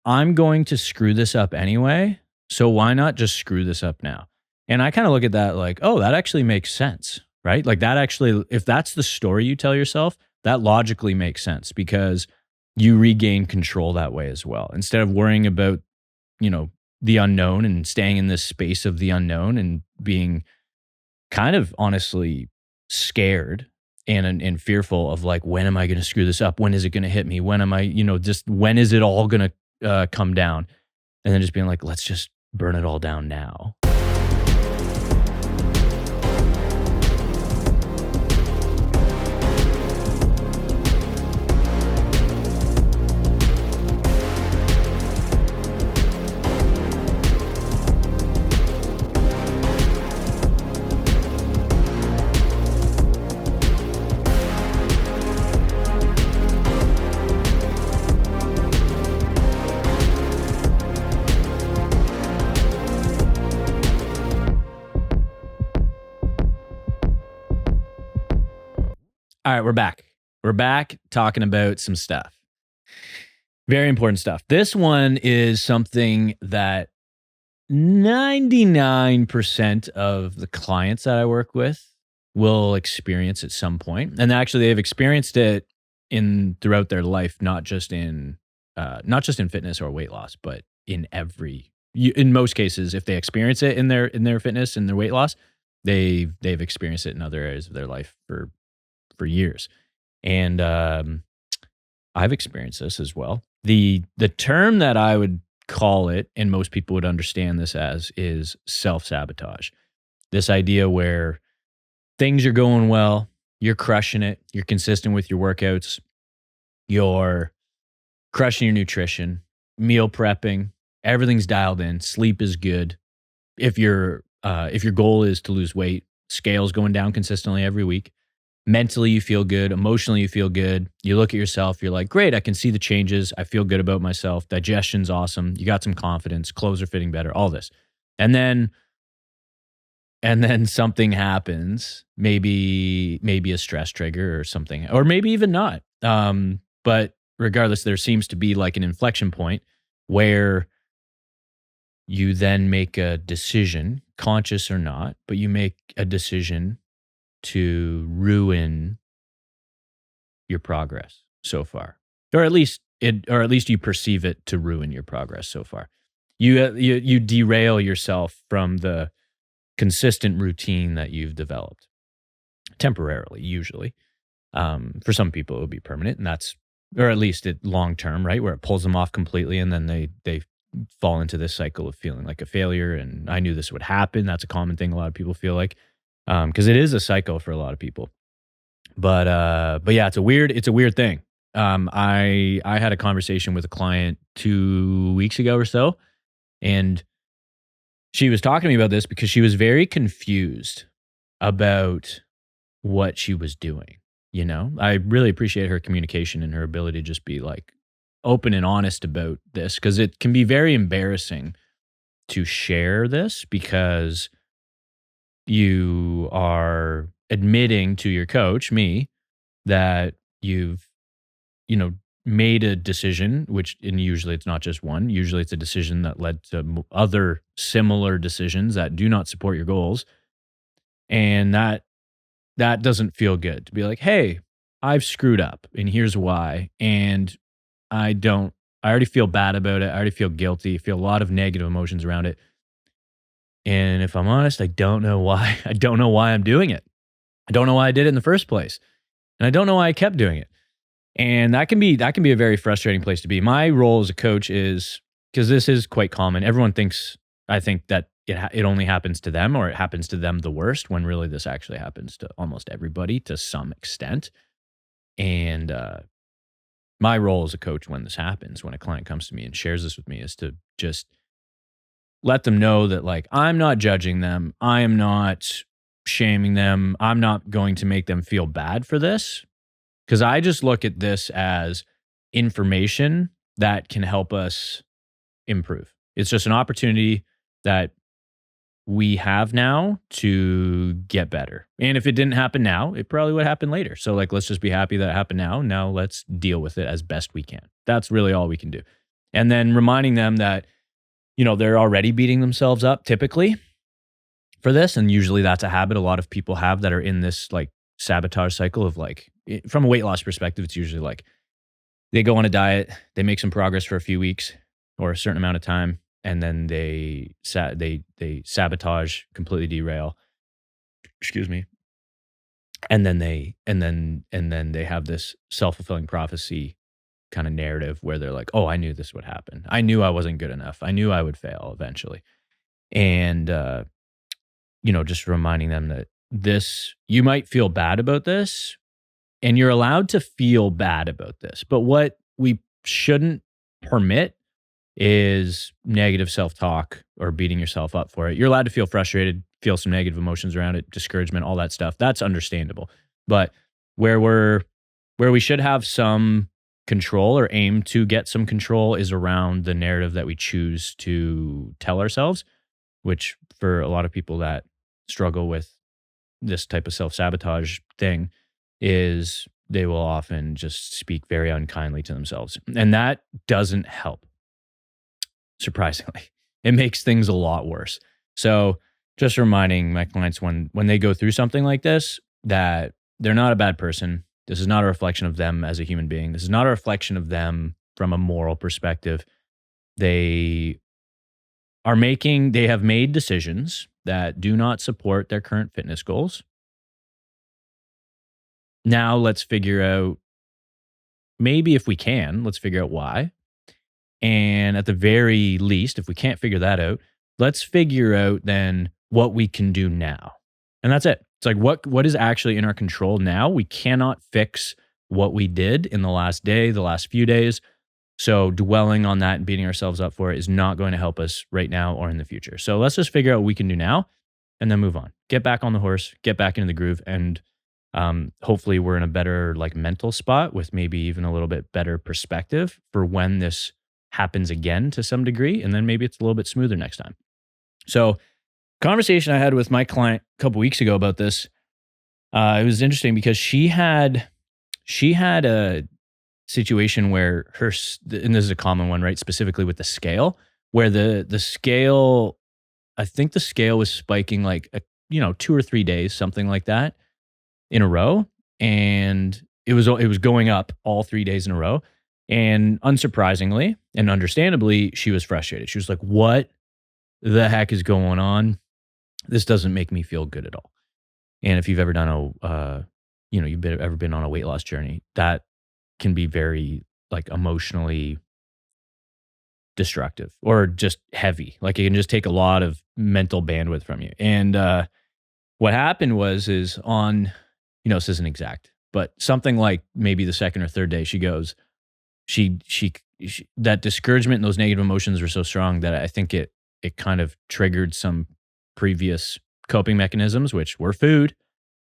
I'm going to screw this up anyway. So why not just screw this up now? And I kind of look at that like, oh, that actually makes sense, right? Like that actually, if that's the story you tell yourself, that logically makes sense because you regain control that way as well. Instead of worrying about, the unknown and staying in this space of the unknown and being kind of honestly scared and fearful of like, when am I going to screw this up? When is it going to hit me? When am I, just when is it all going to come down? And then just being like, let's just burn it all down now. All right, we're back. We're back talking about some stuff. Very important stuff. This one is something that 99% of the clients that I work with will experience at some point. And actually they've experienced it throughout their life, not just in fitness or weight loss, but in most cases, if they experience it in their fitness and their weight loss, they've experienced it in other areas of their life for years. And I've experienced this as well. The term that I would call it, and most people would understand this as, is self-sabotage. This idea where things are going well, you're crushing it, you're consistent with your workouts, you're crushing your nutrition, meal prepping, everything's dialed in, sleep is good. If your goal is to lose weight, scale's going down consistently every week. Mentally, you feel good. Emotionally, you feel good. You look at yourself, you're like, great, I can see the changes. I feel good about myself. Digestion's awesome. You got some confidence. Clothes are fitting better, all this. And then something happens, maybe a stress trigger or something, or maybe even not. But regardless, there seems to be like an inflection point where you then make a decision, conscious or not, but you make a decision to ruin your progress so far, or at least you perceive it to ruin your progress so far. You derail yourself from the consistent routine that you've developed temporarily, usually. For some people, it would be permanent, and or at least it long term, right, where it pulls them off completely, and then they fall into this cycle of feeling like a failure. And I knew this would happen. That's a common thing a lot of people feel like. Because it is a cycle for a lot of people, but yeah, it's a weird thing. I had a conversation with a client 2 weeks ago or so, and she was talking to me about this because she was very confused about what she was doing. I really appreciate her communication and her ability to just be like open and honest about this, because it can be very embarrassing to share this, because you are admitting to your coach, me, that you've, made a decision, and usually it's not just one. Usually it's a decision that led to other similar decisions that do not support your goals. And that doesn't feel good to be like, hey, I've screwed up and here's why. And I already feel bad about it. I already feel guilty, feel a lot of negative emotions around it. And if I'm honest, I don't know why. I don't know why I'm doing it. I don't know why I did it in the first place. And I don't know why I kept doing it. And that can be a very frustrating place to be. My role as a coach is, because this is quite common. Everyone thinks, I think, that it only happens to them, or it happens to them the worst, when really this actually happens to almost everybody to some extent. And my role as a coach when this happens, when a client comes to me and shares this with me, is to just let them know that, like, I'm not judging them. I am not shaming them. I'm not going to make them feel bad for this, because I just look at this as information that can help us improve. It's just an opportunity that we have now to get better. And if it didn't happen now, it probably would happen later. So, like, let's just be happy that it happened now. Now let's deal with it as best we can. That's really all we can do. And then reminding them that, they're already beating themselves up typically for this. And usually that's a habit a lot of people have that are in this like sabotage cycle of like, from a weight loss perspective, it's usually like they go on a diet, they make some progress for a few weeks or a certain amount of time, and then they sabotage, completely derail. Excuse me. And then they have this self-fulfilling prophecy kind of narrative where they're like, "Oh, I knew this would happen. I knew I wasn't good enough. I knew I would fail eventually." And just reminding them that you might feel bad about this, and you're allowed to feel bad about this. But what we shouldn't permit is negative self-talk or beating yourself up for it. You're allowed to feel frustrated, feel some negative emotions around it, discouragement, all that stuff. That's understandable. But where we should have some control or aim to get some control is around the narrative that we choose to tell ourselves, which for a lot of people that struggle with this type of self-sabotage thing is they will often just speak very unkindly to themselves. And that doesn't help. Surprisingly, it makes things a lot worse. So just reminding my clients when they go through something like this, that they're not a bad person. This is not a reflection of them as a human being. This is not a reflection of them from a moral perspective. They have made decisions that do not support their current fitness goals. Now let's figure out, maybe if we can, let's figure out why. And at the very least, if we can't figure that out, let's figure out then what we can do now. And that's it. It's like what is actually in our control now. We cannot fix what we did in the last day, the last few days. So dwelling on that and beating ourselves up for it is not going to help us right now or in the future. So let's just figure out what we can do now and then move on. Get back on the horse, get back into the groove, and hopefully we're in a better like mental spot with maybe even a little bit better perspective for when this happens again to some degree, and then maybe it's a little bit smoother next time. So conversation I had with my client a couple weeks ago about this, it was interesting because she had a situation where and this is a common one, right? Specifically with the scale, where the scale, I think the scale was spiking like 2 or 3 days, something like that, in a row, and it was going up all 3 days in a row. And unsurprisingly and understandably, she was frustrated. She was like, "What the heck is going on? This doesn't make me feel good at all." And if you've ever done ever been on a weight loss journey, that can be very like emotionally destructive or just heavy. Like it can just take a lot of mental bandwidth from you. And what happened is on, this isn't exact, but something like maybe the second or third day, she goes, she that discouragement and those negative emotions were so strong that I think it kind of triggered some previous coping mechanisms, which were food.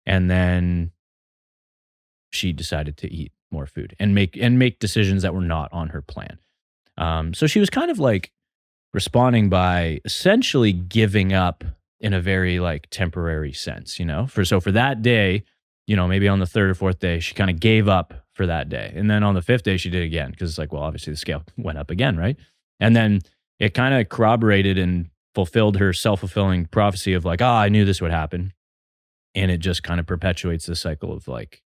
And then she decided to eat more food and make decisions that were not on her plan. So she was kind of like responding by essentially giving up in a very like temporary sense, for that day, maybe on the third or fourth day, she kind of gave up for that day. And then on the fifth day, she did it again because it's like, well, obviously the scale went up again, right? And then it kind of corroborated and fulfilled her self-fulfilling prophecy of like, I knew this would happen. And it just kind of perpetuates the cycle of like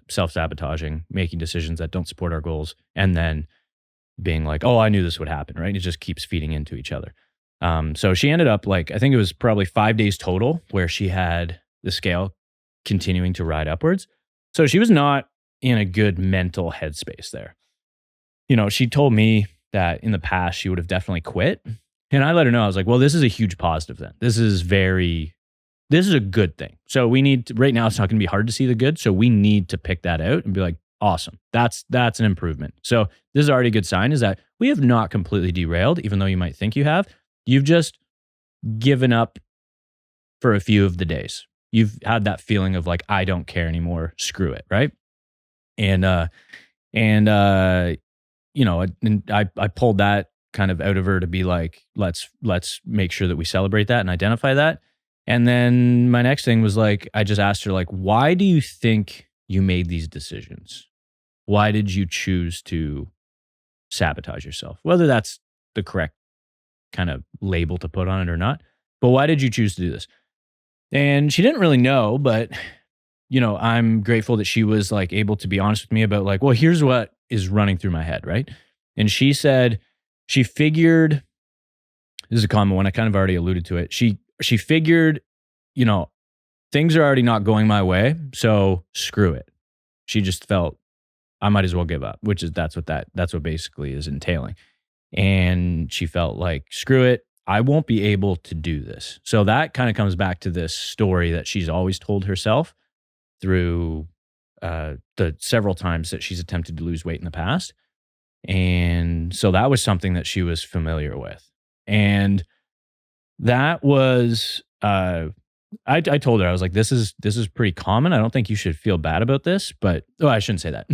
self-sabotaging, making decisions that don't support our goals, and then being like, I knew this would happen, right? It just keeps feeding into each other. So she ended up like, I think it was probably 5 days total where she had the scale continuing to ride upwards. So she was not in a good mental headspace there. She told me that in the past she would have definitely quit. And I let her know, I was like, well, this is a huge positive then. This is a good thing. So we need to, right now it's not going to be hard to see the good. So we need to pick that out and be like, awesome. That's an improvement. So this is already a good sign, is that we have not completely derailed, even though you might think you have. You've just given up for a few of the days. You've had that feeling of like, I don't care anymore. Screw it. Right. And I pulled that kind of out of her to be like, let's make sure that we celebrate that and identify that. And then my next thing was like, I just asked her like, why do you think you made these decisions? Why did you choose to sabotage yourself, whether that's the correct kind of label to put on it or not. But why did you choose to do this? And she didn't really know, but I'm grateful that she was like able to be honest with me about like, well, here's what is running through my head, right? And she said she figured, this is a common one, I kind of already alluded to it. She figured, things are already not going my way, so screw it. She just felt I might as well give up, that's what basically is entailing. And she felt like, screw it, I won't be able to do this. So that kind of comes back to this story that she's always told herself through the several times that she's attempted to lose weight in the past. And so that was something that she was familiar with. And that was, I told her, I was like, this is pretty common. I don't think you should feel bad about this, but I shouldn't say that.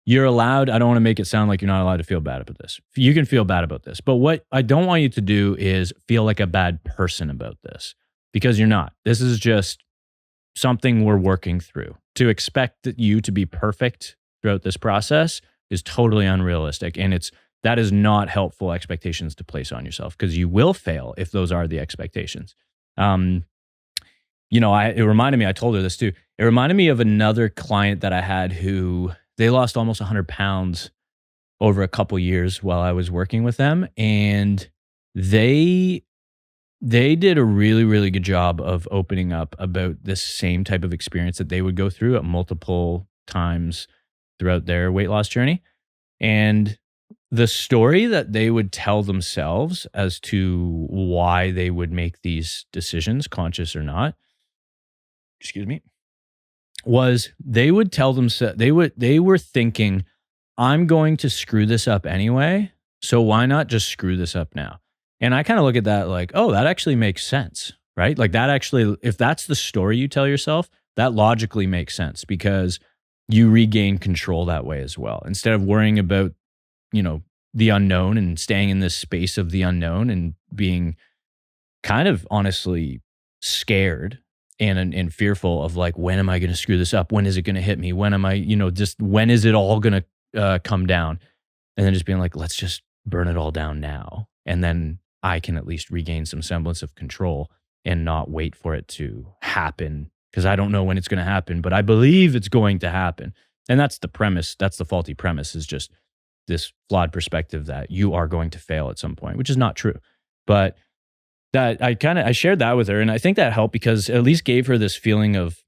You're allowed, I don't want to make it sound like you're not allowed to feel bad about this. You can feel bad about this. But what I don't want you to do is feel like a bad person about this, because you're not. This is just something we're working through. To expect you to be perfect throughout this process is totally unrealistic. And that is not helpful expectations to place on yourself, because you will fail if those are the expectations. It reminded me, I told her this too. It reminded me of another client that I had who they lost almost 100 pounds over a couple years while I was working with them. And they did a really, really good job of opening up about this same type of experience that they would go through at multiple times throughout their weight loss journey. And the story that they would tell themselves as to why they would make these decisions, conscious or not, was they would tell themselves, they were thinking, I'm going to screw this up anyway, so why not just screw this up now? And I kind of look at that like, oh, that actually makes sense, right? Like that actually, if that's the story you tell yourself, that logically makes sense, because you regain control that way as well. Instead of worrying about, the unknown and staying in this space of the unknown and being kind of honestly scared and fearful of like, when am I going to screw this up? When is it going to hit me? When am I, just when is it all going to come down? And then just being like, let's just burn it all down now. And then I can at least regain some semblance of control and not wait for it to happen, because I don't know when it's going to happen, but I believe it's going to happen. And that's the premise. That's the faulty premise, is just this flawed perspective that you are going to fail at some point, which is not true. But that I shared that with her, and I think that helped, because it at least gave her this feeling of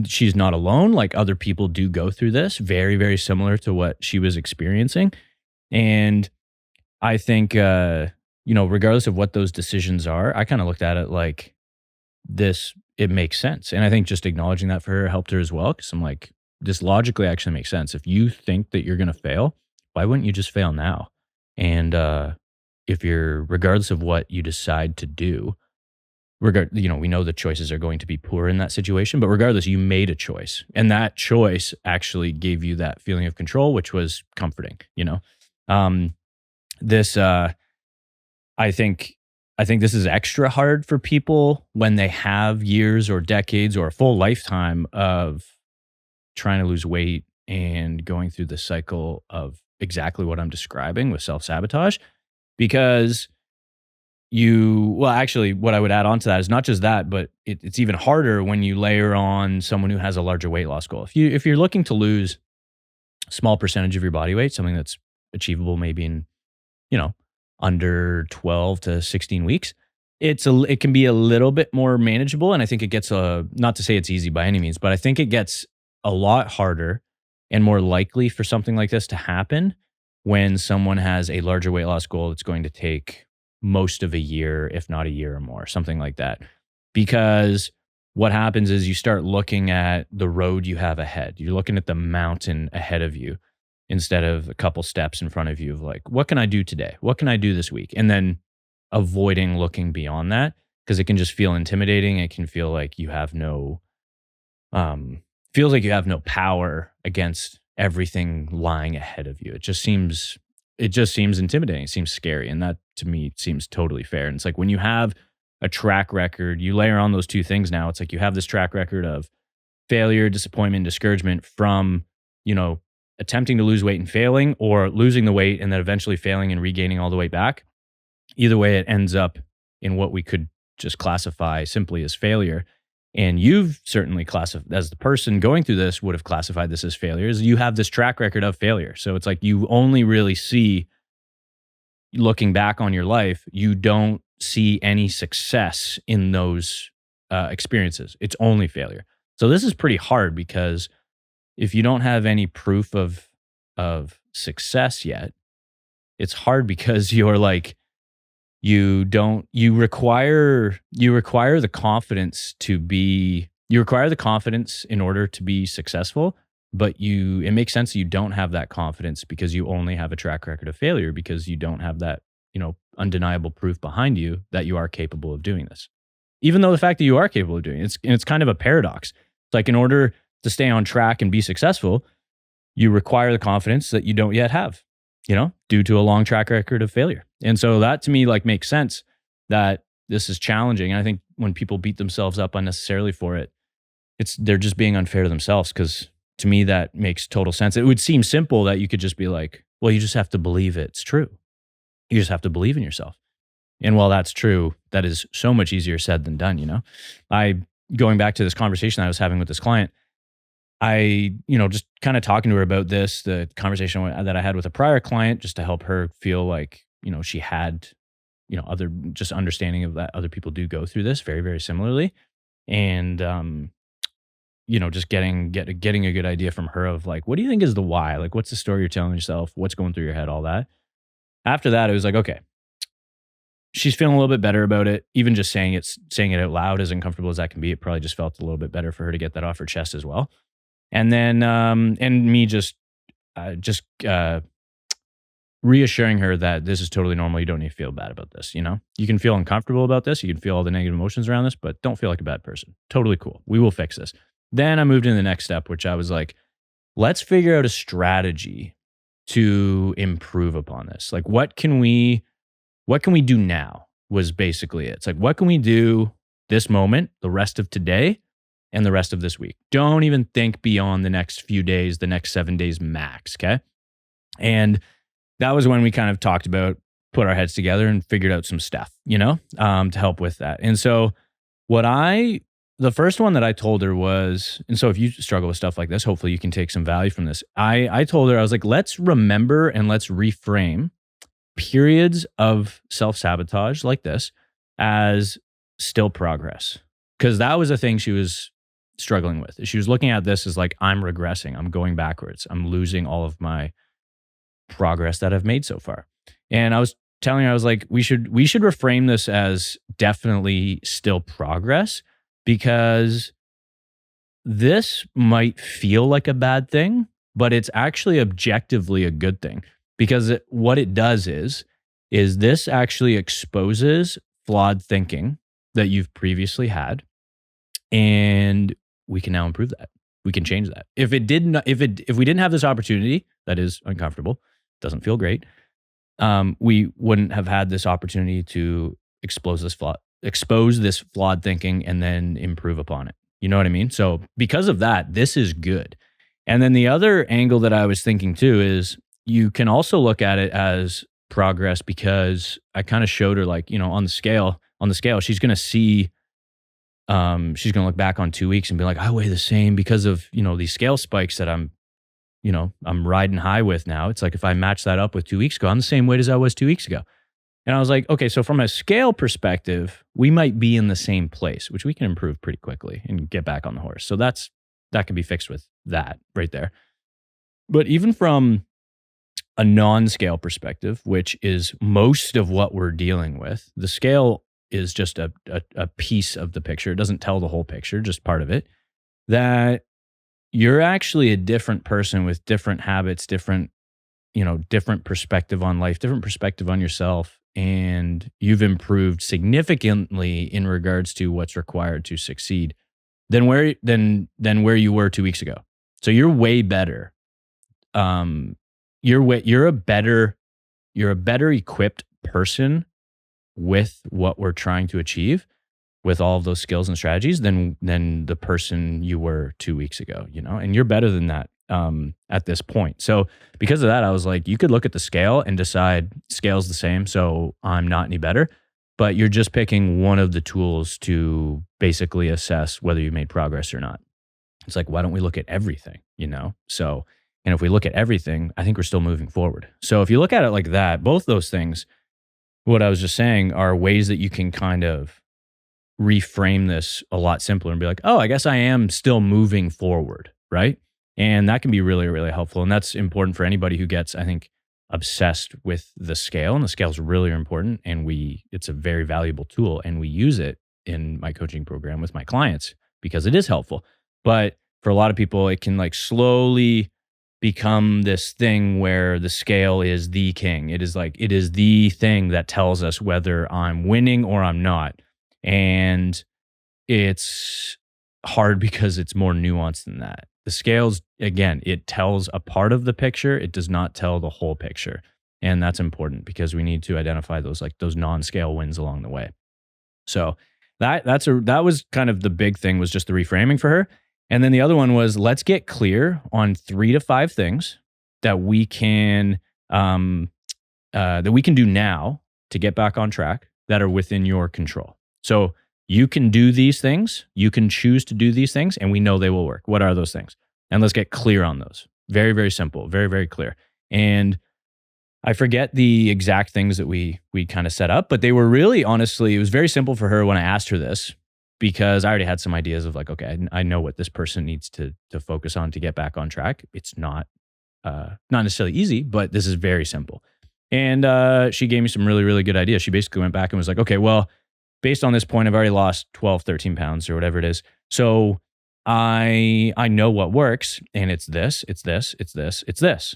she's not alone. Like, other people do go through this, very, very similar to what she was experiencing. And I think, regardless of what those decisions are, I kind of looked at it like this, it makes sense. And I think just acknowledging that for her helped her as well, because I'm like, this logically actually makes sense. If you think that you're going to fail, why wouldn't you just fail now? And if you're, regardless of what you decide to do, we know the choices are going to be poor in that situation, but regardless, you made a choice, and that choice actually gave you that feeling of control, which was comforting. I think this is extra hard for people when they have years or decades or a full lifetime of trying to lose weight and going through the cycle of exactly what I'm describing with self-sabotage, because what I would add on to that is not just that, but it's even harder when you layer on someone who has a larger weight loss goal. If you're looking to lose a small percentage of your body weight, something that's achievable maybe in, under 12 to 16 weeks, it can be a little bit more manageable. And I think it gets not to say it's easy by any means, but I think it gets a lot harder and more likely for something like this to happen when someone has a larger weight loss goal that's going to take most of a year, if not a year or more, something like that. Because what happens is you start looking at the road you have ahead. You're looking at the mountain ahead of you instead of a couple steps in front of you of like, what can I do today? What can I do this week? And then avoiding looking beyond that, because it can just feel intimidating. It can feel like you have no power against everything lying ahead of you. It just seems intimidating. It seems scary. And that to me seems totally fair. And it's like when you have a track record, you layer on those two things now, it's like you have this track record of failure, disappointment, discouragement from, attempting to lose weight and failing, or losing the weight and then eventually failing and regaining all the weight back. Either way, it ends up in what we could just classify simply as failure. And you've certainly classified, as the person going through this would have classified this as failure, is you have this track record of failure. So it's like you only really see, looking back on your life, you don't see any success in those experiences. It's only failure. So this is pretty hard, because if you don't have any proof of success yet, it's hard, because you're like, you require the confidence in order to be successful, but it makes sense that you don't have that confidence because you only have a track record of failure, because you don't have that, undeniable proof behind you that you are capable of doing this. Even though the fact that you are capable of doing it, it's kind of a paradox. It's like, in order to stay on track and be successful, you require the confidence that you don't yet have, due to a long track record of failure. And so that, to me, like, makes sense that this is challenging. And I think when people beat themselves up unnecessarily for it, they're just being unfair to themselves, because to me, that makes total sense. It would seem simple that you could just be like, well, you just have to believe it's true. You just have to believe in yourself. And while that's true, that is so much easier said than done, Going back to this conversation I was having with this client, just kind of talking to her about this, the conversation that I had with a prior client, just to help her feel like, she had, other just understanding of that other people do go through this very, very similarly. And, just getting a good idea from her of like, what do you think is the why? Like, what's the story you're telling yourself? What's going through your head? All that. After that, it was like, okay, she's feeling a little bit better about it. Even just saying it out loud, as uncomfortable as that can be, it probably just felt a little bit better for her to get that off her chest as well. And then, and me just reassuring her that this is totally normal. You don't need to feel bad about this. You can feel uncomfortable about this. You can feel all the negative emotions around this, but don't feel like a bad person. Totally cool. We will fix this. Then I moved into the next step, which I was like, let's figure out a strategy to improve upon this. Like, what can we do now, was basically it. It's like, what can we do this moment, the rest of today, and the rest of this week? Don't even think beyond the next few days, the next 7 days max, okay? And that was when we kind of talked about, put our heads together and figured out some stuff, to help with that. And so the first one that I told her was, and so if you struggle with stuff like this, hopefully you can take some value from this. I told her, I was like, let's remember and let's reframe periods of self-sabotage like this as still progress. Because that was a thing she was struggling with. She was looking at this as like, I'm regressing, I'm going backwards, I'm losing all of my progress that I've made so far. And I was telling her, I was like, we should reframe this as definitely still progress, because this might feel like a bad thing, but it's actually objectively a good thing, because what it does is this actually exposes flawed thinking that you've previously had, and we can now improve that. We can change that. If we didn't have this opportunity, that is uncomfortable, doesn't feel great, we wouldn't have had this opportunity to expose this flawed thinking and then improve upon it. You know what I mean? So because of that, this is good. And then the other angle that I was thinking too is, you can also look at it as progress, because I kind of showed her, like, on the scale, she's going to see, she's going to look back on 2 weeks and be like, I weigh the same because of, these scale spikes that I'm riding high with now. It's like, if I match that up with 2 weeks ago, I'm the same weight as I was 2 weeks ago. And I was like, okay, so from a scale perspective, we might be in the same place, which we can improve pretty quickly and get back on the horse. So that can be fixed with that right there. But even from a non-scale perspective, which is most of what we're dealing with, the scale is just a piece of the picture. It doesn't tell the whole picture, just part of it. That you're actually a different person with different habits, different perspective on life, different perspective on yourself. And you've improved significantly in regards to what's required to succeed than where you were 2 weeks ago. So you're way better. You're a better equipped person with what we're trying to achieve, with all of those skills and strategies, than the person you were 2 weeks ago, and you're better than that. at this point. So because of that, I was like, you could look at the scale and decide scale's the same, so I'm not any better, but you're just picking one of the tools to basically assess whether you made progress or not. It's like, why don't we look at everything, So, and if we look at everything, I think we're still moving forward. So if you look at it like that, both those things, what I was just saying, are ways that you can kind of reframe this a lot simpler and be like, oh, I guess I am still moving forward, right? And that can be really, really helpful. And that's important for anybody who gets, I think, obsessed with the scale. And the scale is really important. And it's a very valuable tool. And we use it in my coaching program with my clients because it is helpful. But for a lot of people, it can like slowly become this thing where the scale is the king. It is the thing that tells us whether I'm winning or I'm not. And it's hard because it's more nuanced than that. The scales, again, it tells a part of the picture. It does not tell the whole picture. And that's important because we need to identify those non-scale wins along the way. So that was kind of the big thing, was just the reframing for her. And then the other one was, let's get clear on 3 to 5 things that we can do now to get back on track that are within your control. So you can do these things, you can choose to do these things, and we know they will work. What are those things? And let's get clear on those. Very, very simple, very, very clear. And I forget the exact things that we kind of set up, but they were really, honestly, it was very simple for her when I asked her this, because I already had some ideas of like, okay, I know what this person needs to focus on to get back on track. It's not necessarily easy, but this is very simple. And she gave me some really, really good ideas. She basically went back and was like, okay, well, based on this point, I've already lost 12, 13 pounds or whatever it is. So I know what works, and it's this, it's this, it's this, it's this.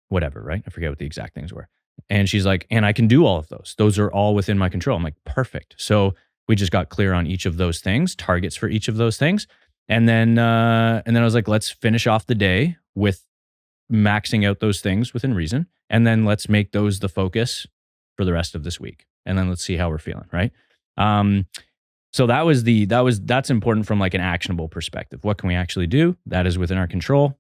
Whatever, right? I forget what the exact things were. And she's like, and I can do all of those. Those are all within my control. I'm like, perfect. So we just got clear on each of those things, targets for each of those things. And then I was like, let's finish off the day with maxing out those things within reason. And then let's make those the focus for the rest of this week. And then let's see how we're feeling, right? So that's important from like an actionable perspective. What can we actually do? That is within our control.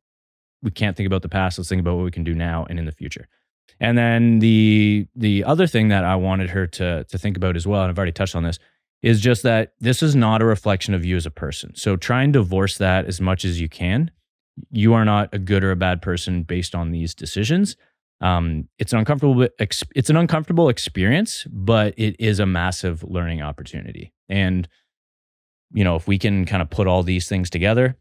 We can't think about the past. Let's think about what we can do now and in the future. And then the other thing that I wanted her to think about as well, and I've already touched on this, is just that this is not a reflection of you as a person. So try and divorce that as much as you can. You are not a good or a bad person based on these decisions. It's an uncomfortable experience, but it is a massive learning opportunity. And if we can kind of put all these things together,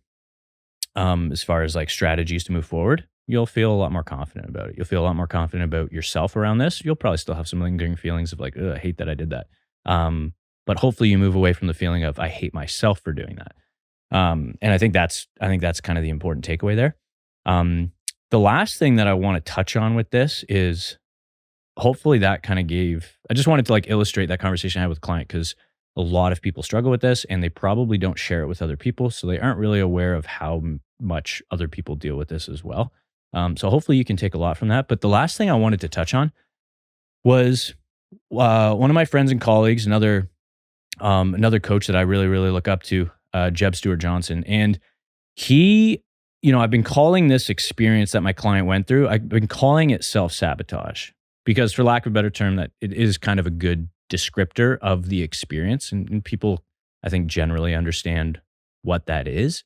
as far as like strategies to move forward, you'll feel a lot more confident about it. You'll feel a lot more confident about yourself around this. You'll probably still have some lingering feelings of like, I hate that I did that. But hopefully you move away from the feeling of I hate myself for doing that. And I think that's kind of the important takeaway there. The last thing that I want to touch on with this is hopefully that kind of I just wanted to like illustrate that conversation I had with a client, because a lot of people struggle with this and they probably don't share it with other people. So they aren't really aware of how much other people deal with this as well. So hopefully you can take a lot from that. But the last thing I wanted to touch on was one of my friends and colleagues, another coach that I really, really look up to, Jeb Stuart Johnson. And he, I've been calling this experience that my client went through, I've been calling it self-sabotage, because for lack of a better term, that it is kind of a good descriptor of the experience. And people, I think, generally understand what that is.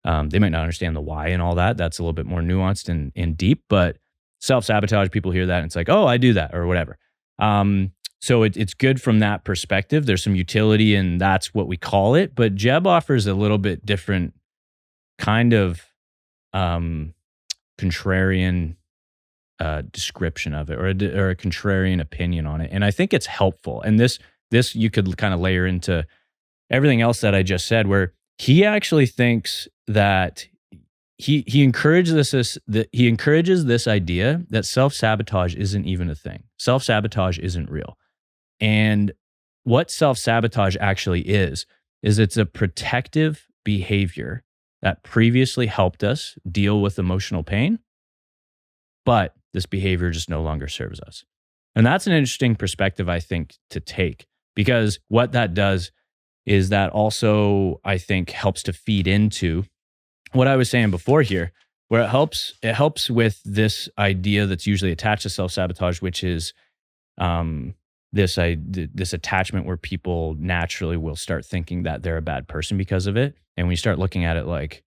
They might not understand the why and all that. That's a little bit more nuanced and deep, but self-sabotage, people hear that and it's like, oh, I do that or whatever. So it's good from that perspective. There's some utility and that's what we call it. But Jeb offers a little bit different kind of contrarian description of it, or a contrarian opinion on it. And I think it's helpful. And this you could kind of layer into everything else that I just said, where he actually thinks that he encourages this idea that self-sabotage isn't even a thing. Self-sabotage isn't real. And what self-sabotage actually is it's a protective behavior that previously helped us deal with emotional pain, but this behavior just no longer serves us. And that's an interesting perspective, I think, to take, because what that does is that also, I think, helps to feed into what I was saying before here, where it helps with this idea that's usually attached to self-sabotage, which is this attachment where people naturally will start thinking that they're a bad person because of it. And when you start looking at it like,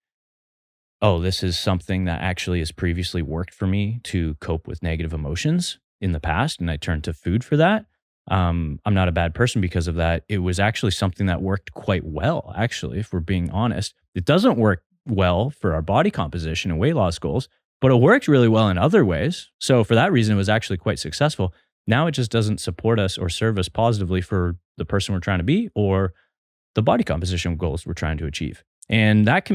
oh, this is something that actually has previously worked for me to cope with negative emotions in the past, and I turned to food for that. I'm not a bad person because of that. It was actually something that worked quite well, actually, if we're being honest. It doesn't work well for our body composition and weight loss goals, but it worked really well in other ways. So for that reason, it was actually quite successful. Now it just doesn't support us or serve us positively for the person we're trying to be or the body composition goals we're trying to achieve. And that's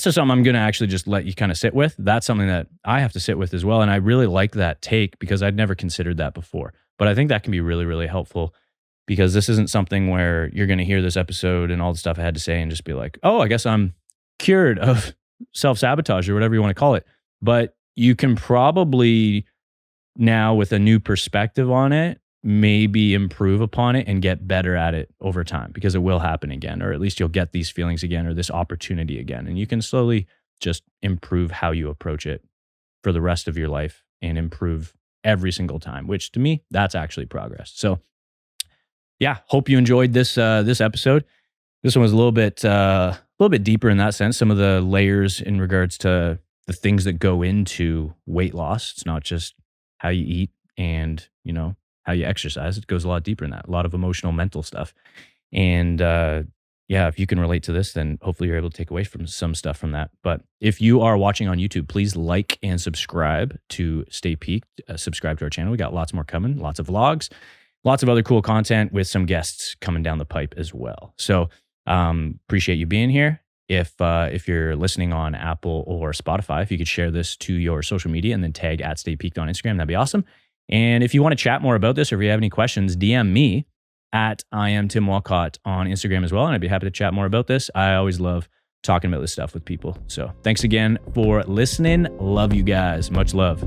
just something I'm going to actually just let you kind of sit with. That's something that I have to sit with as well. And I really like that take because I'd never considered that before. But I think that can be really, really helpful because this isn't something where you're going to hear this episode and all the stuff I had to say and just be like, oh, I guess I'm cured of self-sabotage or whatever you want to call it. But you can probably now, with a new perspective on it, maybe improve upon it and get better at it over time because it will happen again, or at least you'll get these feelings again or this opportunity again. And you can slowly just improve how you approach it for the rest of your life and improve every single time, which to me, that's actually progress. So yeah, hope you enjoyed this episode. This one was a little bit deeper in that sense. Some of the layers in regards to the things that go into weight loss. It's not just how you eat and, how you exercise. It goes a lot deeper than that. A lot of emotional, mental stuff. And if you can relate to this, then hopefully you're able to take away from some stuff from that. But if you are watching on YouTube, please like and subscribe to Stay Peaked. Subscribe to our channel. We got lots more coming, lots of vlogs, lots of other cool content with some guests coming down the pipe as well. So appreciate you being here. If you're listening on Apple or Spotify, if you could share this to your social media and then tag @StayPeaked on Instagram, that'd be awesome. And if you want to chat more about this or if you have any questions, DM me at I am Tim Walcott on Instagram as well. And I'd be happy to chat more about this. I always love talking about this stuff with people. So thanks again for listening. Love you guys. Much love.